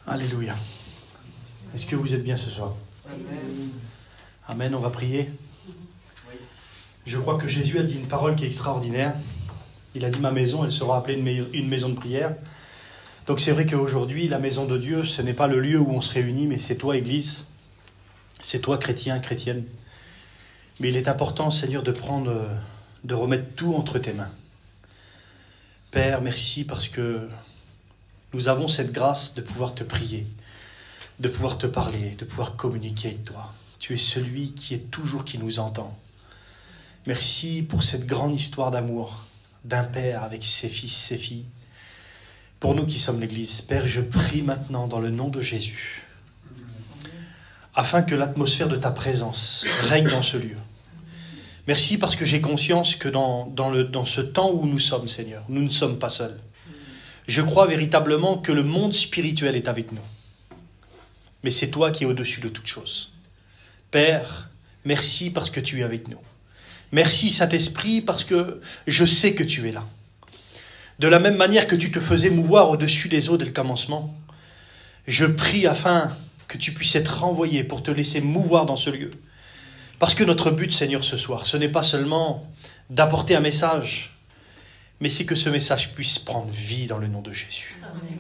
Alléluia. Est-ce que vous êtes bien ce soir? Amen. Amen, on va prier. Je crois que Jésus a dit une parole qui est extraordinaire. Il a dit: ma maison, elle sera appelée une maison de prière. Donc c'est vrai qu'aujourd'hui, la maison de Dieu, ce n'est pas le lieu où on se réunit, mais c'est toi, Église. C'est toi, chrétien, chrétienne. Mais il est important, Seigneur, de remettre tout entre tes mains. Père, merci parce que nous avons cette grâce de pouvoir te prier, de pouvoir te parler, de pouvoir communiquer avec toi. Tu es celui qui est toujours qui nous entend. Merci pour cette grande histoire d'amour d'un père avec ses fils, ses filles. Pour nous qui sommes l'Église, Père, je prie maintenant dans le nom de Jésus, afin que l'atmosphère de ta présence règne dans ce lieu. Merci parce que j'ai conscience que dans ce temps où nous sommes, Seigneur, nous ne sommes pas seuls. Je crois véritablement que le monde spirituel est avec nous. Mais c'est toi qui es au-dessus de toute chose. Père, merci parce que tu es avec nous. Merci Saint-Esprit parce que je sais que tu es là. De la même manière que tu te faisais mouvoir au-dessus des eaux dès le commencement, je prie afin que tu puisses être renvoyé pour te laisser mouvoir dans ce lieu. Parce que notre but, Seigneur, ce soir, ce n'est pas seulement d'apporter un message, mais c'est que ce message puisse prendre vie dans le nom de Jésus. Amen.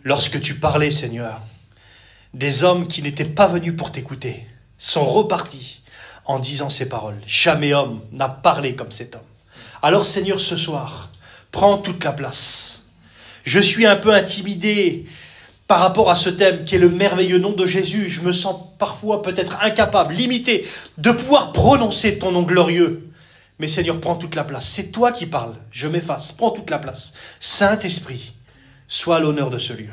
Lorsque tu parlais, Seigneur, des hommes qui n'étaient pas venus pour t'écouter sont repartis en disant ces paroles. Jamais homme n'a parlé comme cet homme. Alors, Seigneur, ce soir, prends toute la place. Je suis un peu intimidé par rapport à ce thème qui est le merveilleux nom de Jésus. Je me sens parfois peut-être incapable, limité, de pouvoir prononcer ton nom glorieux. Mais Seigneur, prends toute la place. C'est toi qui parles. Je m'efface. Prends toute la place. Saint-Esprit, sois à l'honneur de ce lieu.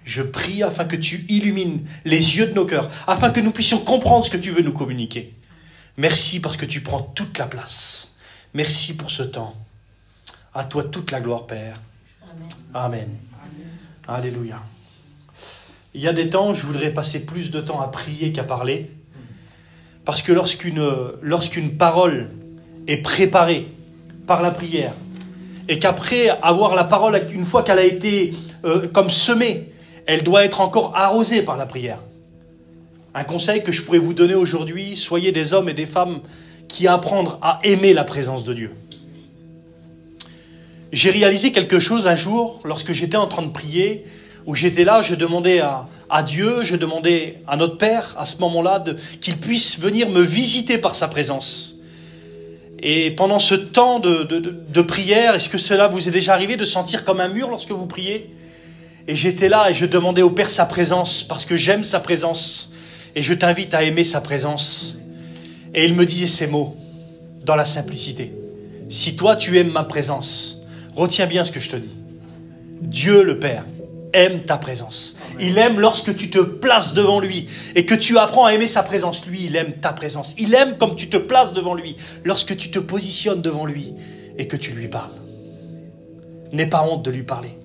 Je prie afin que tu illumines les yeux de nos cœurs, afin que nous puissions comprendre ce que tu veux nous communiquer. Merci parce que tu prends toute la place. Merci pour ce temps. À toi toute la gloire, Père. Amen. Amen. Amen. Alléluia. Il y a des temps, je voudrais passer plus de temps à prier qu'à parler. Parce que lorsqu'une parole est préparée par la prière, et qu'après avoir la parole, une fois qu'elle a été comme semée, elle doit être encore arrosée par la prière. Un conseil que je pourrais vous donner aujourd'hui: soyez des hommes et des femmes qui apprennent à aimer la présence de Dieu. J'ai réalisé quelque chose un jour, lorsque j'étais en train de prier, où j'étais là, je demandais à Dieu, je demandais à notre Père, à ce moment-là, qu'il puisse venir me visiter par sa présence. Et pendant ce temps de prière, est-ce que cela vous est déjà arrivé de sentir comme un mur lorsque vous priez? Et j'étais là et je demandais au Père sa présence, parce que j'aime sa présence. Et je t'invite à aimer sa présence. Et il me disait ces mots, dans la simplicité. Si toi tu aimes ma présence, retiens bien ce que je te dis. Dieu le Père aime ta présence. Il aime lorsque tu te places devant lui et que tu apprends à aimer sa présence. Lui, il aime ta présence. Il aime comme tu te places devant lui, lorsque tu te positionnes devant lui et que tu lui parles. N'aie pas honte de lui parler.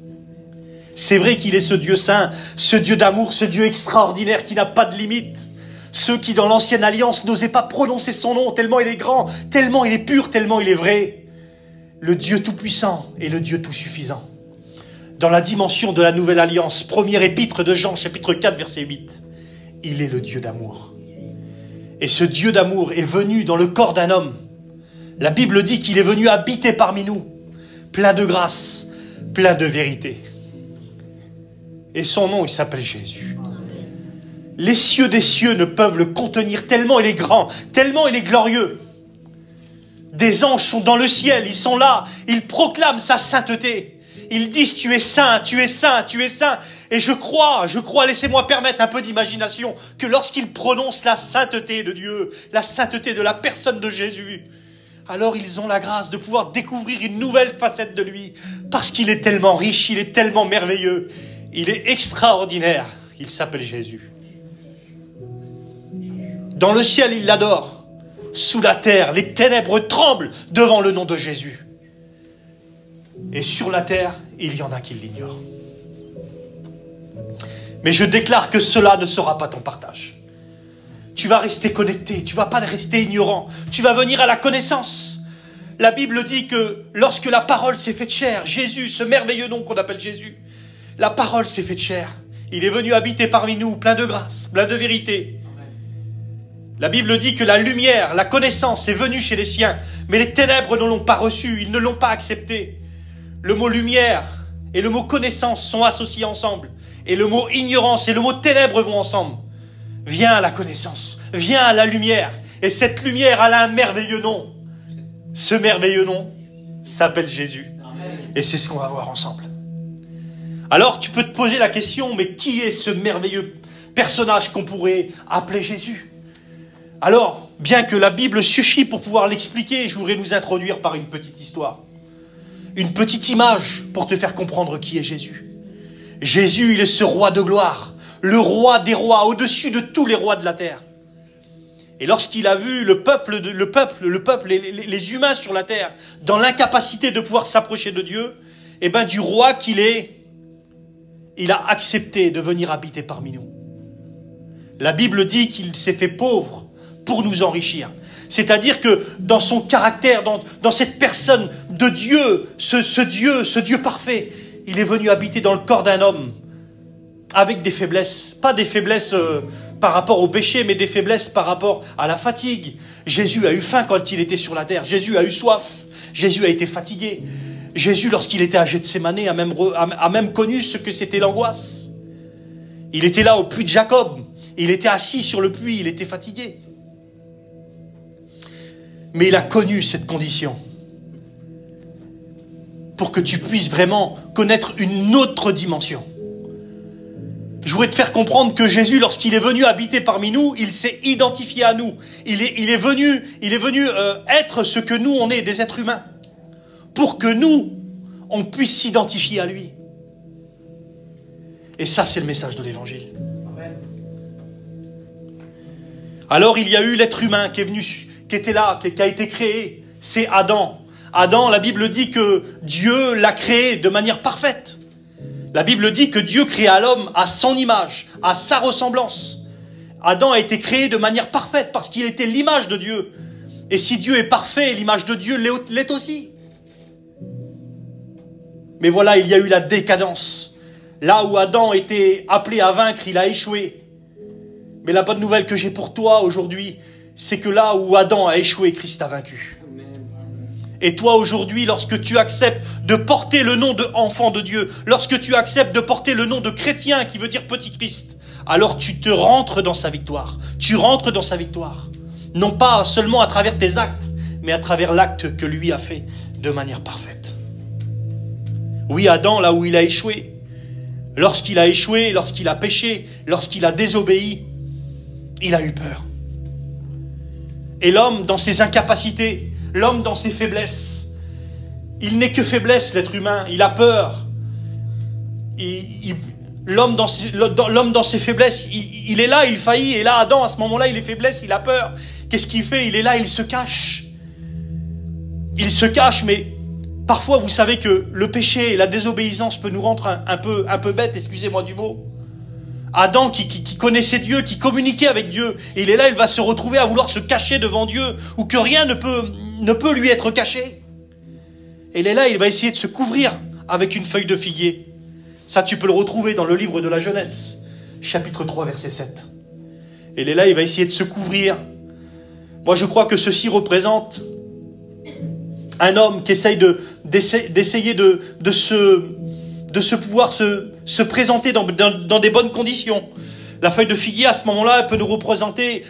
C'est vrai qu'il est ce Dieu saint, ce Dieu d'amour, ce Dieu extraordinaire qui n'a pas de limite. Ceux qui, dans l'ancienne alliance, n'osaient pas prononcer son nom tellement il est grand, tellement il est pur, tellement il est vrai. Le Dieu tout-puissant et le Dieu tout-suffisant. Dans la dimension de la nouvelle alliance, première épître de Jean, chapitre 4, verset 8, il est le Dieu d'amour. Et ce Dieu d'amour est venu dans le corps d'un homme. La Bible dit qu'il est venu habiter parmi nous, plein de grâce, plein de vérité. Et son nom, il s'appelle Jésus. Les cieux des cieux ne peuvent le contenir tellement il est grand, tellement il est glorieux. Des anges sont dans le ciel, ils sont là, ils proclament sa sainteté. Ils disent: tu es saint, tu es saint, tu es saint. Et je crois, laissez-moi permettre un peu d'imagination, que lorsqu'ils prononcent la sainteté de Dieu, la sainteté de la personne de Jésus, alors ils ont la grâce de pouvoir découvrir une nouvelle facette de lui, parce qu'il est tellement riche, il est tellement merveilleux, il est extraordinaire, il s'appelle Jésus. Dans le ciel, ils l'adorent. Sous la terre, les ténèbres tremblent devant le nom de Jésus. Et sur la terre, il y en a qui l'ignorent. Mais je déclare que cela ne sera pas ton partage. Tu vas rester connecté, tu ne vas pas rester ignorant. Tu vas venir à la connaissance. La Bible dit que lorsque la parole s'est faite chair, Jésus, ce merveilleux nom qu'on appelle Jésus, la parole s'est faite chair. Il est venu habiter parmi nous, plein de grâce, plein de vérité. La Bible dit que la lumière, la connaissance est venue chez les siens, mais les ténèbres ne l'ont pas reçue, ils ne l'ont pas accepté. Le mot lumière et le mot connaissance sont associés ensemble. Et le mot ignorance et le mot ténèbres vont ensemble. Viens à la connaissance, viens à la lumière. Et cette lumière, elle a un merveilleux nom. Ce merveilleux nom s'appelle Jésus. Et c'est ce qu'on va voir ensemble. Alors tu peux te poser la question, mais qui est ce merveilleux personnage qu'on pourrait appeler Jésus ? Alors, bien que la Bible suffit pour pouvoir l'expliquer, je voudrais nous introduire par une petite histoire. Une petite image pour te faire comprendre qui est Jésus. Jésus, il est ce roi de gloire, le roi des rois, au-dessus de tous les rois de la terre. Et lorsqu'il a vu le peuple, les humains sur la terre, dans l'incapacité de pouvoir s'approcher de Dieu, et bien du roi qu'il est, il a accepté de venir habiter parmi nous. La Bible dit qu'il s'est fait pauvre pour nous enrichir. C'est-à-dire que dans son caractère, dans cette personne de Dieu, ce Dieu parfait, il est venu habiter dans le corps d'un homme avec des faiblesses. Pas des faiblesses par rapport au péché, mais des faiblesses par rapport à la fatigue. Jésus a eu faim quand il était sur la terre. Jésus a eu soif. Jésus a été fatigué. Jésus, lorsqu'il était à Gethsémane, a même connu ce que c'était l'angoisse. Il était là au puits de Jacob. Il était assis sur le puits. Il était fatigué. Mais il a connu cette condition pour que tu puisses vraiment connaître une autre dimension. Je voudrais te faire comprendre que Jésus, lorsqu'il est venu habiter parmi nous, il s'est identifié à nous. Il est venu être ce que nous, on est, des êtres humains, pour que nous, on puisse s'identifier à lui. Et ça, c'est le message de l'Évangile. Alors, il y a eu l'être humain qui est venu, qui était là, qui a été créé, c'est Adam. Adam, la Bible dit que Dieu l'a créé de manière parfaite. La Bible dit que Dieu créa l'homme à son image, à sa ressemblance. Adam a été créé de manière parfaite parce qu'il était l'image de Dieu. Et si Dieu est parfait, l'image de Dieu l'est aussi. Mais voilà, il y a eu la décadence. Là où Adam était appelé à vaincre, il a échoué. Mais la bonne nouvelle que j'ai pour toi aujourd'hui, c'est que là où Adam a échoué, Christ a vaincu. Et toi aujourd'hui, lorsque tu acceptes de porter le nom d'enfant de Dieu, lorsque tu acceptes de porter le nom de chrétien qui veut dire petit Christ, alors tu te rentres dans sa victoire. Tu rentres dans sa victoire. Non pas seulement à travers tes actes, mais à travers l'acte que lui a fait de manière parfaite. Oui, Adam, là où il a échoué, lorsqu'il a péché, lorsqu'il a désobéi, il a eu peur. Et l'homme, dans ses incapacités, l'homme dans ses faiblesses, il n'est que faiblesse, l'être humain, il a peur. L'homme dans ses faiblesses, il est là, il faillit, et là, Adam, à ce moment-là, il est faiblesse, il a peur. Qu'est-ce qu'il fait? Il est là, il se cache. Il se cache, mais parfois, vous savez que le péché et la désobéissance peut nous rendre un peu bêtes, excusez-moi du mot. Adam qui connaissait Dieu, qui communiquait avec Dieu, et il est là, il va se retrouver à vouloir se cacher devant Dieu, ou que rien ne peut lui être caché. Et il est là, il va essayer de se couvrir avec une feuille de figuier. Ça, tu peux le retrouver dans le livre de la Genèse, chapitre 3, verset 7. Et il est là, il va essayer de se couvrir. Moi, je crois que ceci représente un homme qui essaye d'essayer de pouvoir se présenter dans des bonnes conditions. La feuille de figuier, à ce moment-là, elle peut nous représenter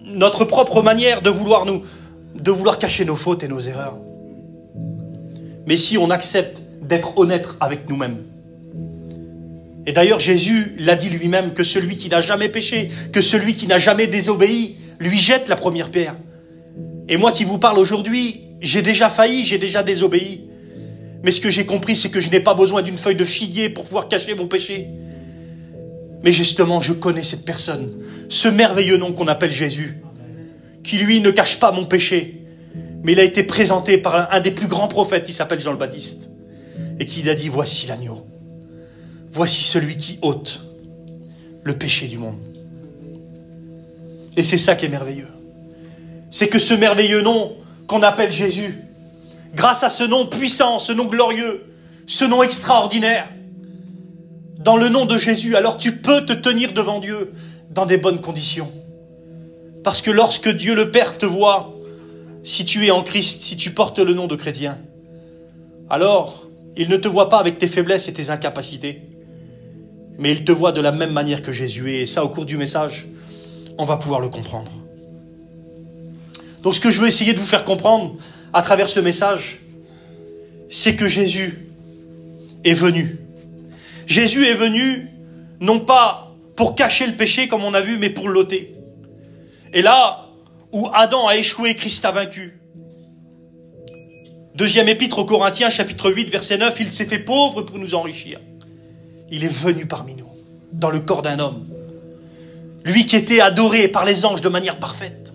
notre propre manière de vouloir cacher nos fautes et nos erreurs. Mais si on accepte d'être honnête avec nous-mêmes. Et d'ailleurs, Jésus l'a dit lui-même que celui qui n'a jamais péché, que celui qui n'a jamais désobéi, lui jette la première pierre. Et moi qui vous parle aujourd'hui, j'ai déjà failli, j'ai déjà désobéi. Mais ce que j'ai compris, c'est que je n'ai pas besoin d'une feuille de figuier pour pouvoir cacher mon péché. Mais justement, je connais cette personne, ce merveilleux nom qu'on appelle Jésus, qui lui ne cache pas mon péché, mais il a été présenté par un des plus grands prophètes qui s'appelle Jean le Baptiste, et qui a dit, voici l'agneau, voici celui qui ôte le péché du monde. Et c'est ça qui est merveilleux. C'est que ce merveilleux nom qu'on appelle Jésus, grâce à ce nom puissant, ce nom glorieux, ce nom extraordinaire, dans le nom de Jésus, alors tu peux te tenir devant Dieu dans des bonnes conditions. Parce que lorsque Dieu le Père te voit, si tu es en Christ, si tu portes le nom de chrétien, alors il ne te voit pas avec tes faiblesses et tes incapacités, mais il te voit de la même manière que Jésus est. Et ça, au cours du message, on va pouvoir le comprendre. Donc ce que je veux essayer de vous faire comprendre à travers ce message, c'est que Jésus est venu. Jésus est venu, non pas pour cacher le péché comme on a vu, mais pour l'ôter. Et là où Adam a échoué, Christ a vaincu. Deuxième épître aux Corinthiens, chapitre 8, verset 9, il s'est fait pauvre pour nous enrichir. Il est venu parmi nous, dans le corps d'un homme. Lui qui était adoré par les anges de manière parfaite.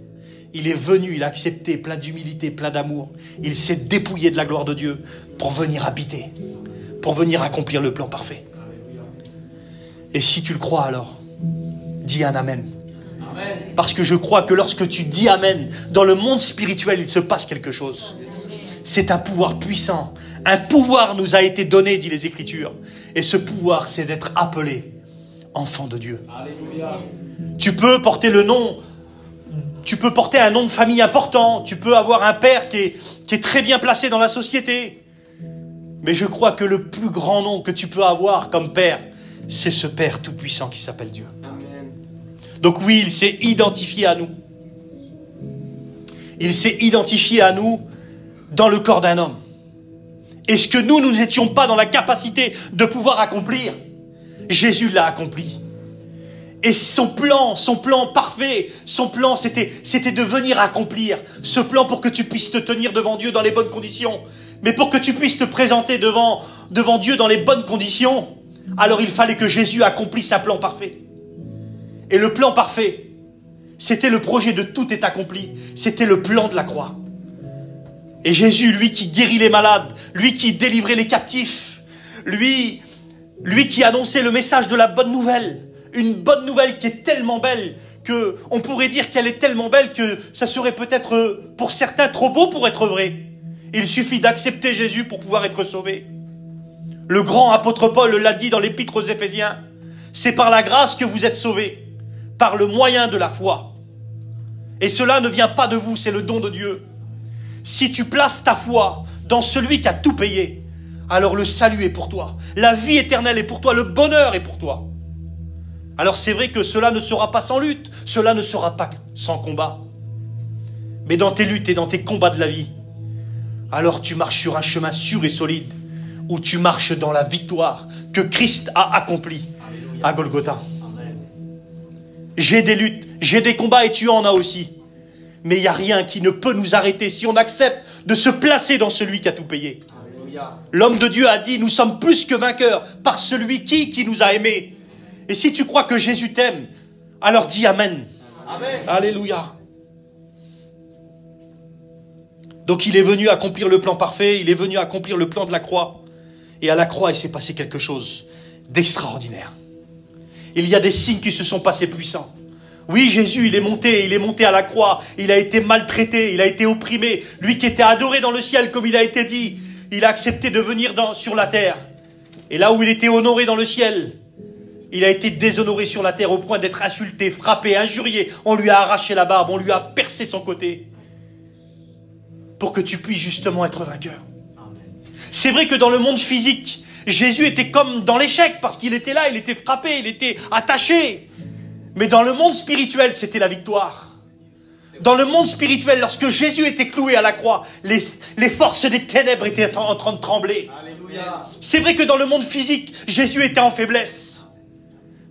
Il est venu, il a accepté, plein d'humilité, plein d'amour. Il s'est dépouillé de la gloire de Dieu pour venir habiter, pour venir accomplir le plan parfait. Et si tu le crois alors, dis un amen. Amen. Parce que je crois que lorsque tu dis amen, dans le monde spirituel, il se passe quelque chose. C'est un pouvoir puissant. Un pouvoir nous a été donné, dit les Écritures. Et ce pouvoir, c'est d'être appelé enfant de Dieu. Alléluia. Tu peux porter le nom, tu peux porter un nom de famille important, tu peux avoir un père qui est très bien placé dans la société. Mais je crois que le plus grand nom que tu peux avoir comme père, c'est ce Père tout-puissant qui s'appelle Dieu. Amen. Donc oui, il s'est identifié à nous. Il s'est identifié à nous dans le corps d'un homme. Et ce que nous n'étions pas dans la capacité de pouvoir accomplir, Jésus l'a accompli. Et son plan parfait, son plan, c'était de venir accomplir ce plan pour que tu puisses te tenir devant Dieu dans les bonnes conditions. Mais pour que tu puisses te présenter devant Dieu dans les bonnes conditions, alors il fallait que Jésus accomplisse un plan parfait. Et le plan parfait, c'était le projet de tout est accompli. C'était le plan de la croix. Et Jésus, lui qui guérit les malades, lui qui délivrait les captifs, lui qui annonçait le message de la bonne nouvelle, une bonne nouvelle qui est tellement belle que on pourrait dire qu'elle est tellement belle que ça serait peut-être pour certains trop beau pour être vrai. Il suffit d'accepter Jésus pour pouvoir être sauvé. Le grand apôtre Paul l'a dit dans l'épître aux Éphésiens, c'est par la grâce que vous êtes sauvés, par le moyen de la foi. Et cela ne vient pas de vous, c'est le don de Dieu. Si tu places ta foi dans celui qui a tout payé, alors le salut est pour toi, la vie éternelle est pour toi, le bonheur est pour toi. Alors c'est vrai que cela ne sera pas sans lutte, cela ne sera pas sans combat. Mais dans tes luttes et dans tes combats de la vie, alors tu marches sur un chemin sûr et solide, où tu marches dans la victoire que Christ a accomplie à Golgotha. Amen. J'ai des luttes, j'ai des combats et tu en as aussi. Mais il n'y a rien qui ne peut nous arrêter si on accepte de se placer dans celui qui a tout payé. Alléluia. L'homme de Dieu a dit, nous sommes plus que vainqueurs par celui qui nous a aimés. Et si tu crois que Jésus t'aime, alors dis Amen. Amen. Alléluia. Donc il est venu accomplir le plan parfait, il est venu accomplir le plan de la croix. Et à la croix, il s'est passé quelque chose d'extraordinaire. Il y a des signes qui se sont passés puissants. Oui, Jésus, il est monté à la croix, il a été maltraité, il a été opprimé. Lui qui était adoré dans le ciel, comme il a été dit, il a accepté de venir sur la terre. Et là où il était honoré dans le ciel, il a été déshonoré sur la terre au point d'être insulté, frappé, injurié. On lui a arraché la barbe, on lui a percé son côté. Pour que tu puisses justement être vainqueur. C'est vrai que dans le monde physique, Jésus était comme dans l'échec parce qu'il était là, il était frappé, il était attaché. Mais dans le monde spirituel, c'était la victoire. Dans le monde spirituel, lorsque Jésus était cloué à la croix, les forces des ténèbres étaient en train de trembler. Alléluia. C'est vrai que dans le monde physique, Jésus était en faiblesse.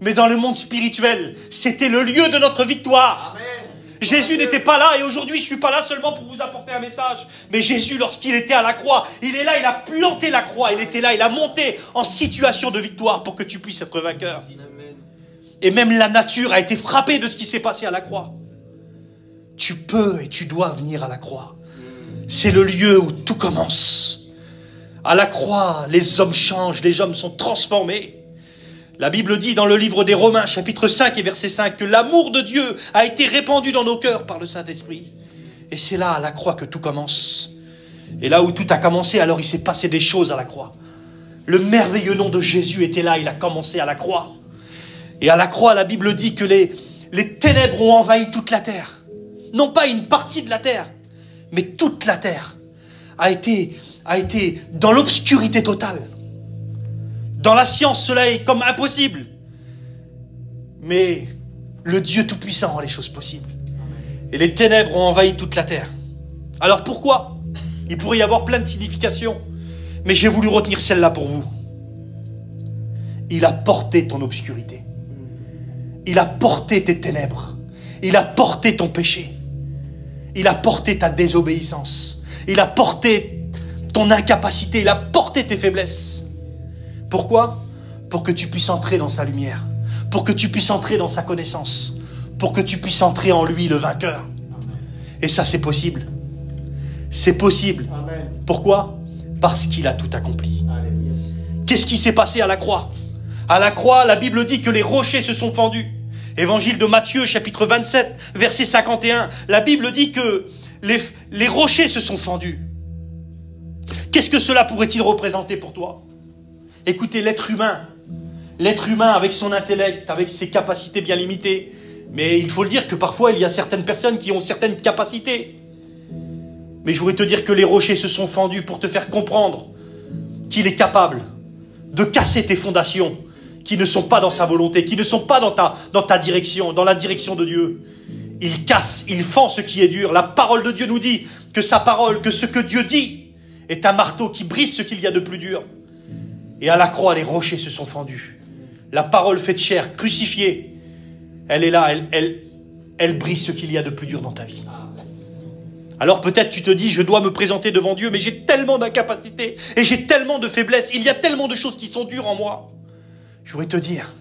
Mais dans le monde spirituel, c'était le lieu de notre victoire. Amen. Jésus n'était pas là et aujourd'hui je ne suis pas là seulement pour vous apporter un message. Mais Jésus, lorsqu'il était à la croix, il est là, il a planté la croix, il était là, il a monté en situation de victoire pour que tu puisses être vainqueur. Et même la nature a été frappée de ce qui s'est passé à la croix. Tu peux et tu dois venir à la croix. C'est le lieu où tout commence. À la croix, les hommes changent, les hommes sont transformés. La Bible dit dans le livre des Romains, chapitre 5 et verset 5, que l'amour de Dieu a été répandu dans nos cœurs par le Saint-Esprit. Et c'est là, à la croix, que tout commence. Et là où tout a commencé, alors il s'est passé des choses à la croix. Le merveilleux nom de Jésus était là, il a commencé à la croix. Et à la croix, la Bible dit que les ténèbres ont envahi toute la terre. Non pas une partie de la terre, mais toute la terre a été dans l'obscurité totale. Dans la science, cela est comme impossible. Mais le Dieu Tout-Puissant rend les choses possibles. Et les ténèbres ont envahi toute la terre. Alors pourquoi? Il pourrait y avoir plein de significations. Mais j'ai voulu retenir celle-là pour vous. Il a porté ton obscurité. Il a porté tes ténèbres. Il a porté ton péché. Il a porté ta désobéissance. Il a porté ton incapacité. Il a porté tes faiblesses. Pourquoi? Pour que tu puisses entrer dans sa lumière. Pour que tu puisses entrer dans sa connaissance. Pour que tu puisses entrer en lui, le vainqueur. Et ça, c'est possible. C'est possible. Amen. Pourquoi? Parce qu'il a tout accompli. Qu'est-ce qui s'est passé à la croix? À la croix, la Bible dit que les rochers se sont fendus. Évangile de Matthieu, chapitre 27, verset 51. La Bible dit que les rochers se sont fendus. Qu'est-ce que cela pourrait-il représenter pour toi? Écoutez, l'être humain avec son intellect, avec ses capacités bien limitées, mais il faut le dire que parfois il y a certaines personnes qui ont certaines capacités. Mais je voudrais te dire que les rochers se sont fendus pour te faire comprendre qu'il est capable de casser tes fondations qui ne sont pas dans sa volonté, qui ne sont pas dans ta direction, dans la direction de Dieu. Il casse, il fend ce qui est dur. La parole de Dieu nous dit que sa parole, que ce que Dieu dit est un marteau qui brise ce qu'il y a de plus dur. Et à la croix, les rochers se sont fendus. La parole faite chair, crucifiée, elle est là, elle brise ce qu'il y a de plus dur dans ta vie. Alors peut-être tu te dis, je dois me présenter devant Dieu, mais j'ai tellement d'incapacités et j'ai tellement de faiblesses, il y a tellement de choses qui sont dures en moi. Je voudrais te dire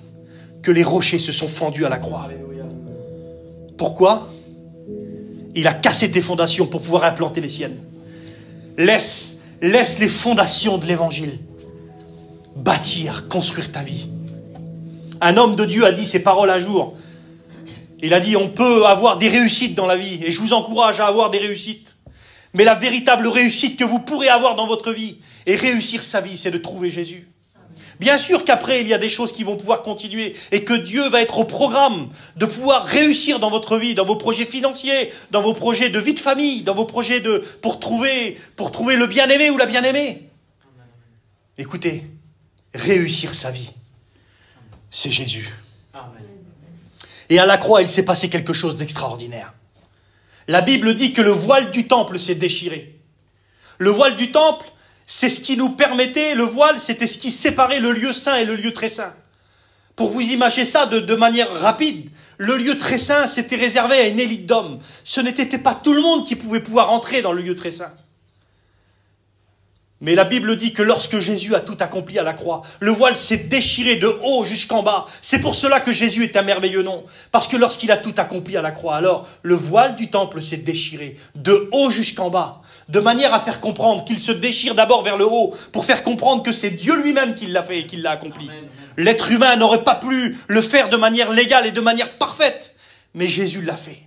que les rochers se sont fendus à la croix. Alléluia. Pourquoi? Il a cassé tes fondations pour pouvoir implanter les siennes. Laisse les fondations de l'évangile bâtir, construire ta vie. Un homme de Dieu a dit ces paroles un jour. Il a dit, on peut avoir des réussites dans la vie, et je vous encourage à avoir des réussites. Mais la véritable réussite que vous pourrez avoir dans votre vie, et réussir sa vie, c'est de trouver Jésus. Bien sûr qu'après, il y a des choses qui vont pouvoir continuer, et que Dieu va être au programme de pouvoir réussir dans votre vie, dans vos projets financiers, dans vos projets de vie de famille, dans vos projets pour trouver le bien-aimé ou la bien-aimée. Écoutez, réussir sa vie, c'est Jésus. Amen. Et à la croix, il s'est passé quelque chose d'extraordinaire. La Bible dit que le voile du temple s'est déchiré. Le voile du temple, c'est ce qui nous permettait, le voile, c'était ce qui séparait le lieu saint et le lieu très saint. Pour vous imaginer ça de manière rapide, le lieu très saint, c'était réservé à une élite d'hommes. Ce n'était pas tout le monde qui pouvait pouvoir entrer dans le lieu très saint. Mais la Bible dit que lorsque Jésus a tout accompli à la croix, le voile s'est déchiré de haut jusqu'en bas. C'est pour cela que Jésus est un merveilleux nom. Parce que lorsqu'il a tout accompli à la croix, alors le voile du temple s'est déchiré de haut jusqu'en bas. De manière à faire comprendre qu'il se déchire d'abord vers le haut, pour faire comprendre que c'est Dieu lui-même qui l'a fait et qui l'a accompli. Amen. L'être humain n'aurait pas pu le faire de manière légale et de manière parfaite. Mais Jésus l'a fait.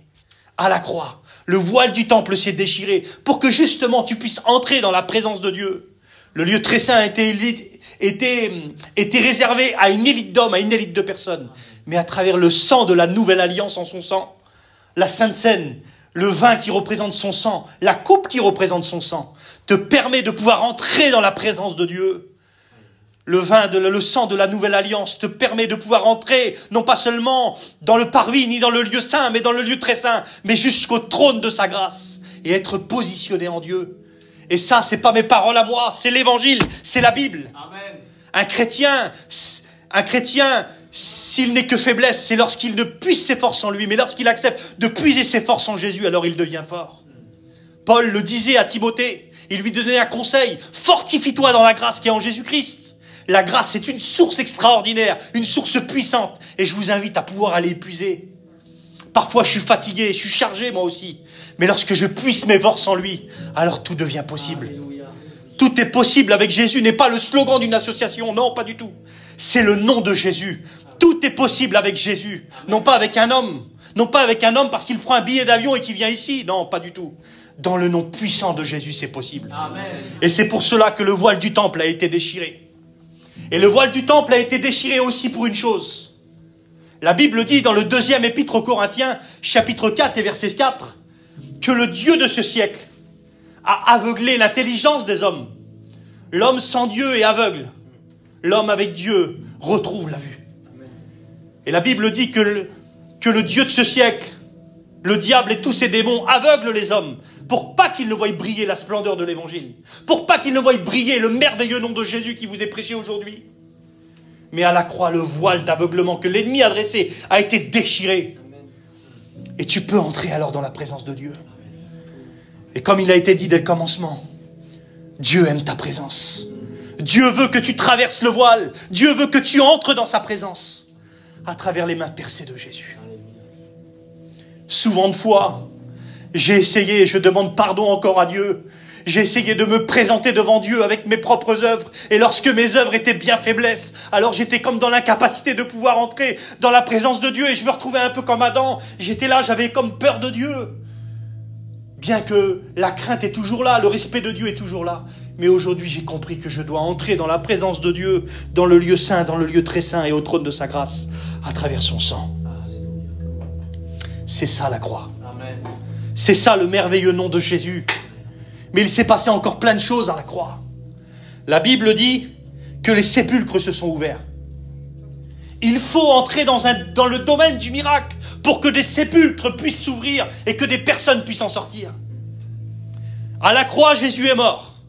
À la croix, le voile du temple s'est déchiré pour que justement tu puisses entrer dans la présence de Dieu. Le lieu très saint était réservé à une élite d'hommes, à une élite de personnes. Mais à travers le sang de la nouvelle alliance en son sang, la Sainte Seine, le vin qui représente son sang, la coupe qui représente son sang, te permet de pouvoir entrer dans la présence de Dieu. Le sang de la nouvelle alliance te permet de pouvoir entrer, non pas seulement dans le parvis, ni dans le lieu saint, mais dans le lieu très saint, mais jusqu'au trône de sa grâce, et être positionné en Dieu. Et ça, c'est pas mes paroles à moi, c'est l'évangile, c'est la Bible. Amen. Un chrétien, s'il n'est que faiblesse, c'est lorsqu'il ne puise ses forces en lui, mais lorsqu'il accepte de puiser ses forces en Jésus, alors il devient fort. Paul le disait à Timothée, il lui donnait un conseil, fortifie-toi dans la grâce qui est en Jésus-Christ. La grâce, c'est une source extraordinaire, une source puissante. Et je vous invite à pouvoir aller épuiser. Parfois, je suis fatigué, je suis chargé moi aussi. Mais lorsque je puise mes forces en lui, alors tout devient possible. Alléluia. Tout est possible avec Jésus n'est pas le slogan d'une association. Non, pas du tout. C'est le nom de Jésus. Tout est possible avec Jésus. Non pas avec un homme. Non pas avec un homme parce qu'il prend un billet d'avion et qu'il vient ici. Non, pas du tout. Dans le nom puissant de Jésus, c'est possible. Amen. Et c'est pour cela que le voile du temple a été déchiré. Et le voile du temple a été déchiré aussi pour une chose. La Bible dit dans le 2e épître aux Corinthiens, chapitre 4 et verset 4, que le Dieu de ce siècle a aveuglé l'intelligence des hommes. L'homme sans Dieu est aveugle. L'homme avec Dieu retrouve la vue. Et la Bible dit que le Dieu de ce siècle, le diable et tous ses démons aveuglent les hommes pour pas qu'ils ne voient briller la splendeur de l'évangile, pour pas qu'ils ne voient briller le merveilleux nom de Jésus qui vous est prêché aujourd'hui. Mais à la croix, le voile d'aveuglement que l'ennemi a dressé a été déchiré. Et tu peux entrer alors dans la présence de Dieu. Et comme il a été dit dès le commencement, Dieu aime ta présence. Dieu veut que tu traverses le voile. Dieu veut que tu entres dans sa présence à travers les mains percées de Jésus. Souvent de fois, j'ai essayé, et je demande pardon encore à Dieu, j'ai essayé de me présenter devant Dieu avec mes propres œuvres. Et lorsque mes œuvres étaient bien faiblesses, alors j'étais comme dans l'incapacité de pouvoir entrer dans la présence de Dieu. Et je me retrouvais un peu comme Adam. J'étais là, j'avais comme peur de Dieu. Bien que la crainte est toujours là, le respect de Dieu est toujours là. Mais aujourd'hui, j'ai compris que je dois entrer dans la présence de Dieu, dans le lieu saint, dans le lieu très saint et au trône de sa grâce, à travers son sang. C'est ça la croix. C'est ça le merveilleux nom de Jésus. Mais il s'est passé encore plein de choses à la croix. La Bible dit que les sépulcres se sont ouverts. Il faut entrer dans le domaine du miracle pour que des sépulcres puissent s'ouvrir et que des personnes puissent en sortir. À la croix, Jésus est mort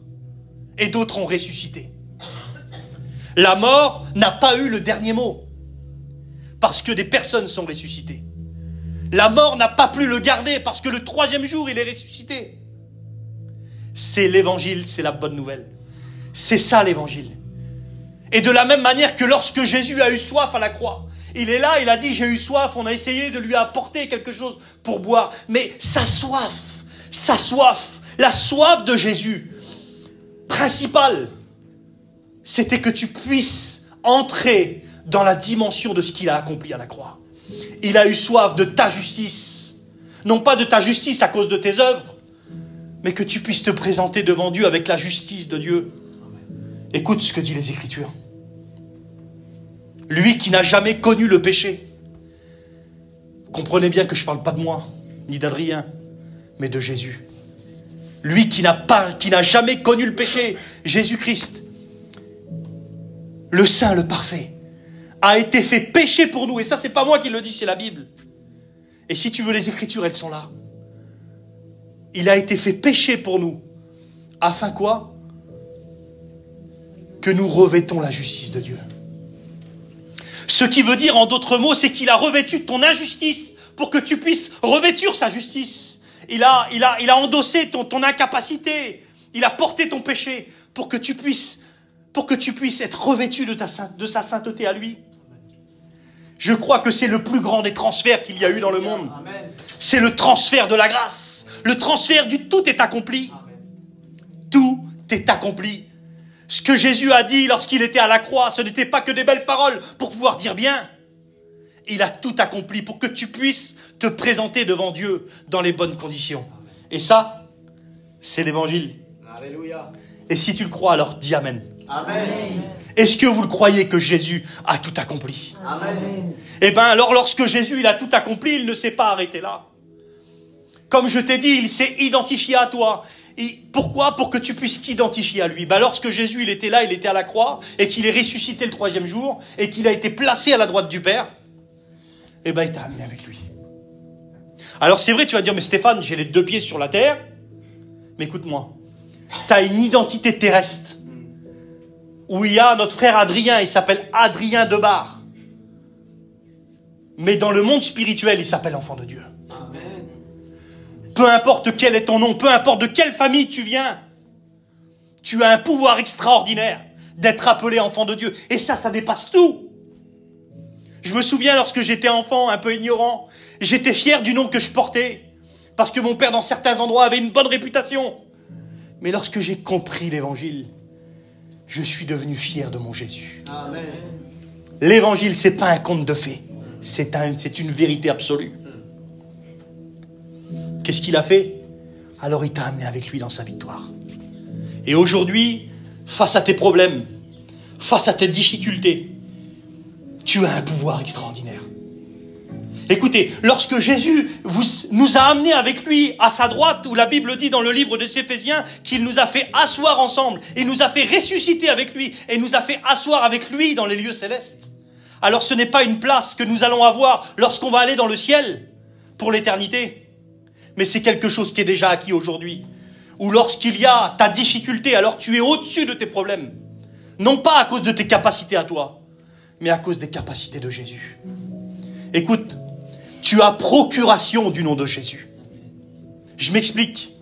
et d'autres ont ressuscité. La mort n'a pas eu le dernier mot parce que des personnes sont ressuscitées. La mort n'a pas pu le garder parce que le 3e jour, il est ressuscité. C'est l'évangile, c'est la bonne nouvelle. C'est ça l'évangile. Et de la même manière que lorsque Jésus a eu soif à la croix, il est là, il a dit j'ai eu soif, on a essayé de lui apporter quelque chose pour boire. Mais sa soif, la soif de Jésus, principale, c'était que tu puisses entrer dans la dimension de ce qu'il a accompli à la croix. Il a eu soif de ta justice. Non pas de ta justice à cause de tes œuvres, mais que tu puisses te présenter devant Dieu avec la justice de Dieu. Écoute ce que disent les Écritures. Lui qui n'a jamais connu le péché. Comprenez bien que je ne parle pas de moi, ni d'Adrien, mais de Jésus. Lui qui n'a jamais connu le péché, Jésus-Christ, le saint, le parfait, a été fait péché pour nous. Et ça, c'est pas moi qui le dis, c'est la Bible. Et si tu veux les Écritures, elles sont là. Il a été fait péché pour nous. Afin quoi? Que nous revêtons la justice de Dieu. Ce qui veut dire, en d'autres mots, c'est qu'il a revêtu ton injustice pour que tu puisses revêtir sa justice. Il a endossé ton incapacité. Il a porté ton péché pour que tu puisses être revêtu de sa sainteté à lui. Je crois que c'est le plus grand des transferts qu'il y a eu dans le monde. C'est le transfert de la grâce. Le transfert du tout est accompli. Tout est accompli. Ce que Jésus a dit lorsqu'il était à la croix, ce n'était pas que des belles paroles pour pouvoir dire bien. Il a tout accompli pour que tu puisses te présenter devant Dieu dans les bonnes conditions. Et ça, c'est l'évangile. Alléluia. Et si tu le crois, alors dis Amen. Amen. Est-ce que vous le croyez que Jésus a tout accompli? Amen. Eh bien, alors lorsque Jésus il a tout accompli, il ne s'est pas arrêté là. Comme je t'ai dit, il s'est identifié à toi. Pourquoi? Pour que tu puisses t'identifier à lui. Lorsque Jésus il était là, il était à la croix, et qu'il est ressuscité le 3e jour, et qu'il a été placé à la droite du Père, eh bien, il t'a amené avec lui. Alors c'est vrai, tu vas dire, mais Stéphane, j'ai les 2 pieds sur la terre. Mais écoute-moi, tu as une identité terrestre, où il y a notre frère Adrien, il s'appelle Adrien Debar. Mais dans le monde spirituel, il s'appelle enfant de Dieu. Amen. Peu importe quel est ton nom, peu importe de quelle famille tu viens, tu as un pouvoir extraordinaire d'être appelé enfant de Dieu. Et ça dépasse tout. Je me souviens lorsque j'étais enfant, un peu ignorant, j'étais fier du nom que je portais, parce que mon père, dans certains endroits, avait une bonne réputation. Mais lorsque j'ai compris l'évangile, je suis devenu fier de mon Jésus. Amen. L'évangile, c'est pas un conte de fées. C'est une vérité absolue. Qu'est-ce qu'il a fait? Alors il t'a amené avec lui dans sa victoire. Et aujourd'hui, face à tes problèmes, face à tes difficultés, tu as un pouvoir extraordinaire. Écoutez, lorsque Jésus nous a amenés avec lui à sa droite, où la Bible dit dans le livre des Éphésiens qu'il nous a fait asseoir ensemble, il nous a fait ressusciter avec lui, et nous a fait asseoir avec lui dans les lieux célestes. Alors ce n'est pas une place que nous allons avoir lorsqu'on va aller dans le ciel pour l'éternité, mais c'est quelque chose qui est déjà acquis aujourd'hui. Ou lorsqu'il y a ta difficulté, alors tu es au-dessus de tes problèmes. Non pas à cause de tes capacités à toi, mais à cause des capacités de Jésus. Écoute, tu as procuration du nom de Jésus. Je m'explique.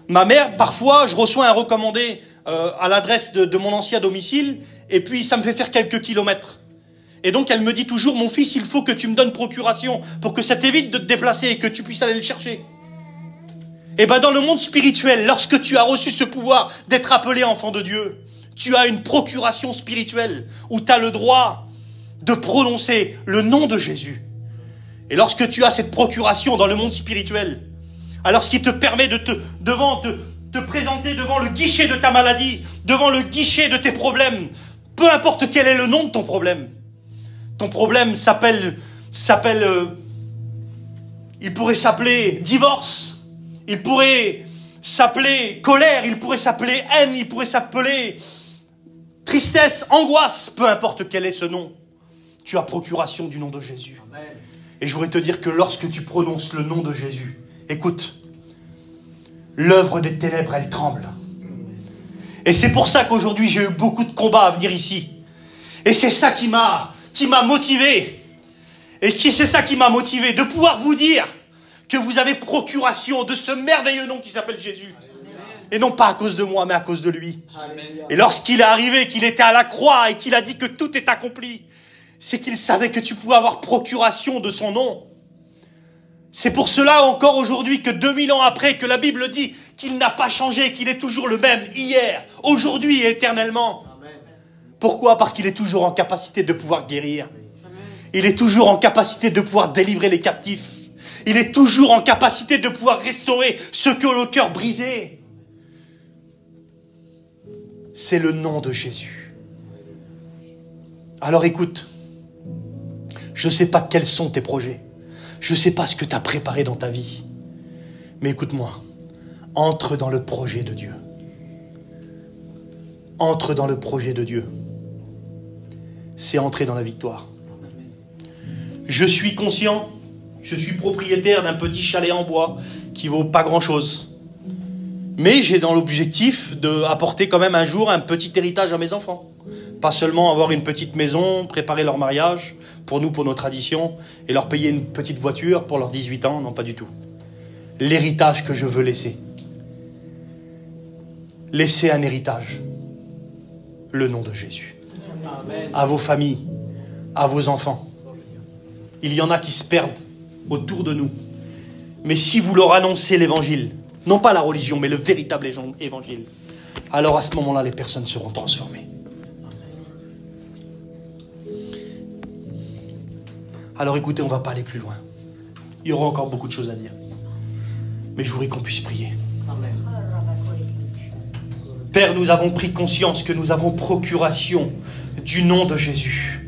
Ma mère, parfois, je reçois un recommandé à l'adresse de mon ancien domicile, et puis ça me fait faire quelques kilomètres. Et donc elle me dit toujours, mon fils, il faut que tu me donnes procuration pour que ça t'évite de te déplacer et que tu puisses aller le chercher. Et bien dans le monde spirituel, lorsque tu as reçu ce pouvoir d'être appelé enfant de Dieu, tu as une procuration spirituelle où tu as le droit de prononcer le nom de Jésus. Et lorsque tu as cette procuration dans le monde spirituel, alors ce qui te permet de te présenter devant le guichet de ta maladie, devant le guichet de tes problèmes, peu importe quel est le nom de ton problème. Ton problème il pourrait s'appeler divorce, il pourrait s'appeler colère, il pourrait s'appeler haine, il pourrait s'appeler tristesse, angoisse, peu importe quel est ce nom. Tu as procuration du nom de Jésus. Amen. Et je voudrais te dire que lorsque tu prononces le nom de Jésus, écoute, l'œuvre des ténèbres, elle tremble. Et c'est pour ça qu'aujourd'hui, j'ai eu beaucoup de combats à venir ici. Et c'est ça qui m'a motivé. Et c'est ça qui m'a motivé, de pouvoir vous dire que vous avez procuration de ce merveilleux nom qui s'appelle Jésus. Et non pas à cause de moi, mais à cause de lui. Et lorsqu'il est arrivé, qu'il était à la croix et qu'il a dit que tout est accompli, c'est qu'il savait que tu pouvais avoir procuration de son nom. C'est pour cela encore aujourd'hui que 2000 ans après, que la Bible dit qu'il n'a pas changé, qu'il est toujours le même hier, aujourd'hui et éternellement. Pourquoi ? Parce qu'il est toujours en capacité de pouvoir guérir. Il est toujours en capacité de pouvoir délivrer les captifs. Il est toujours en capacité de pouvoir restaurer ceux qui ont le cœur brisé. C'est le nom de Jésus. Alors écoute, je ne sais pas quels sont tes projets. Je ne sais pas ce que tu as préparé dans ta vie. Mais écoute-moi, entre dans le projet de Dieu. Entre dans le projet de Dieu. C'est entrer dans la victoire. Je suis conscient, je suis propriétaire d'un petit chalet en bois qui vaut pas grand-chose. Mais j'ai dans l'objectif d'apporter quand même un jour un petit héritage à mes enfants. Pas seulement avoir une petite maison, préparer leur mariage, pour nous, pour nos traditions, et leur payer une petite voiture pour leurs 18 ans, non pas du tout. L'héritage que je veux laisser. Laissez un héritage. Le nom de Jésus. Amen. À vos familles, à vos enfants. Il y en a qui se perdent autour de nous. Mais si vous leur annoncez l'évangile, non pas la religion, mais le véritable évangile, alors à ce moment-là, les personnes seront transformées. Alors écoutez, on ne va pas aller plus loin. Il y aura encore beaucoup de choses à dire. Mais je voudrais qu'on puisse prier. Amen. Père, nous avons pris conscience que nous avons procuration du nom de Jésus.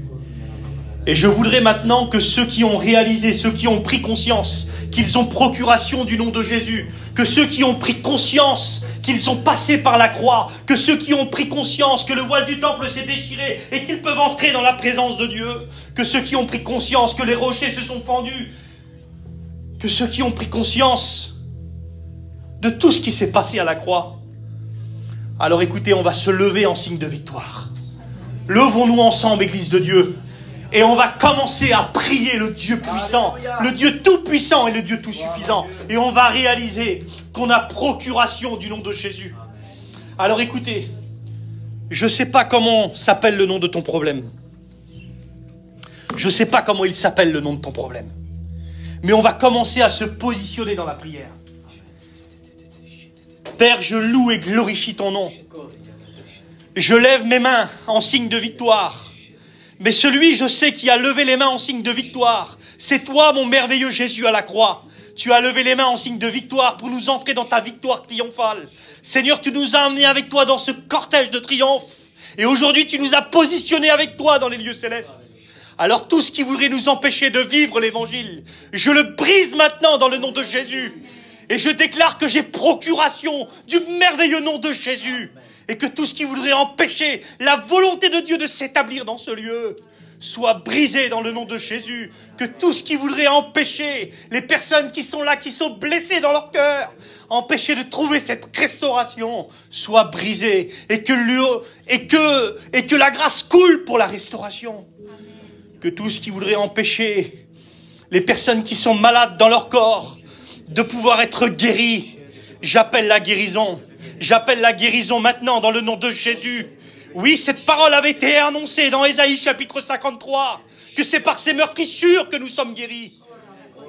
Et je voudrais maintenant que ceux qui ont réalisé, ceux qui ont pris conscience qu'ils ont procuration du nom de Jésus, que ceux qui ont pris conscience qu'ils sont passés par la croix, que ceux qui ont pris conscience que le voile du temple s'est déchiré et qu'ils peuvent entrer dans la présence de Dieu, que ceux qui ont pris conscience que les rochers se sont fendus, que ceux qui ont pris conscience de tout ce qui s'est passé à la croix. Alors écoutez, on va se lever en signe de victoire. Levons-nous ensemble, Église de Dieu. Et on va commencer à prier le Dieu puissant, le Dieu tout-puissant et le Dieu tout-suffisant. Et on va réaliser qu'on a procuration du nom de Jésus. Alors écoutez, je ne sais pas comment s'appelle le nom de ton problème. Je ne sais pas comment il s'appelle le nom de ton problème. Mais on va commencer à se positionner dans la prière. Père, je loue et glorifie ton nom. Je lève mes mains en signe de victoire. Mais celui, je sais, qui a levé les mains en signe de victoire, c'est toi, mon merveilleux Jésus à la croix. Tu as levé les mains en signe de victoire pour nous entrer dans ta victoire triomphale. Seigneur, tu nous as amenés avec toi dans ce cortège de triomphe. Et aujourd'hui, tu nous as positionnés avec toi dans les lieux célestes. Alors tout ce qui voudrait nous empêcher de vivre l'évangile, je le brise maintenant dans le nom de Jésus. Et je déclare que j'ai procuration du merveilleux nom de Jésus. Et que tout ce qui voudrait empêcher la volonté de Dieu de s'établir dans ce lieu soit brisé dans le nom de Jésus. Que tout ce qui voudrait empêcher les personnes qui sont là, qui sont blessées dans leur cœur, empêcher de trouver cette restauration, soit brisé. Et que la grâce coule pour la restauration. Que tout ce qui voudrait empêcher les personnes qui sont malades dans leur corps de pouvoir être guéries, j'appelle la guérison. J'appelle la guérison maintenant dans le nom de Jésus. Oui, cette parole avait été annoncée dans Ésaïe chapitre 53, que c'est par ces meurtrissures que nous sommes guéris.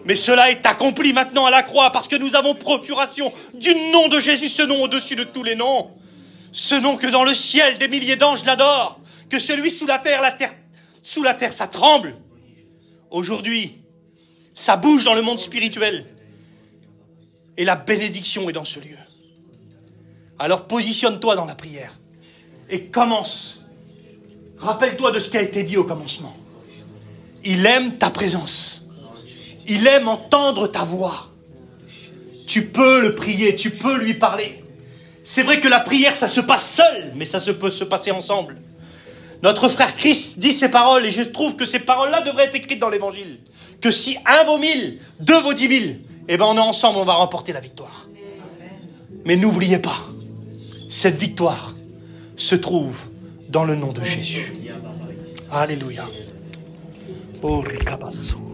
Mais cela est accompli maintenant à la croix parce que nous avons procuration du nom de Jésus, ce nom au-dessus de tous les noms. Ce nom que dans le ciel des milliers d'anges l'adorent, que celui sous la terre, ça tremble. Aujourd'hui, ça bouge dans le monde spirituel. Et la bénédiction est dans ce lieu. Alors positionne-toi dans la prière. Et commence. Rappelle-toi de ce qui a été dit au commencement. Il aime ta présence. Il aime entendre ta voix. Tu peux le prier, tu peux lui parler. C'est vrai que la prière, ça se passe seul, mais ça peut se passer ensemble. Notre frère Chris dit ces paroles, et je trouve que ces paroles-là devraient être écrites dans l'évangile. Que si un vaut 1000, deux vaut 10 000, eh ben on est ensemble, on va remporter la victoire. Mais n'oubliez pas, cette victoire se trouve dans le nom de Jésus. Alléluia. Oh, Rikabasso.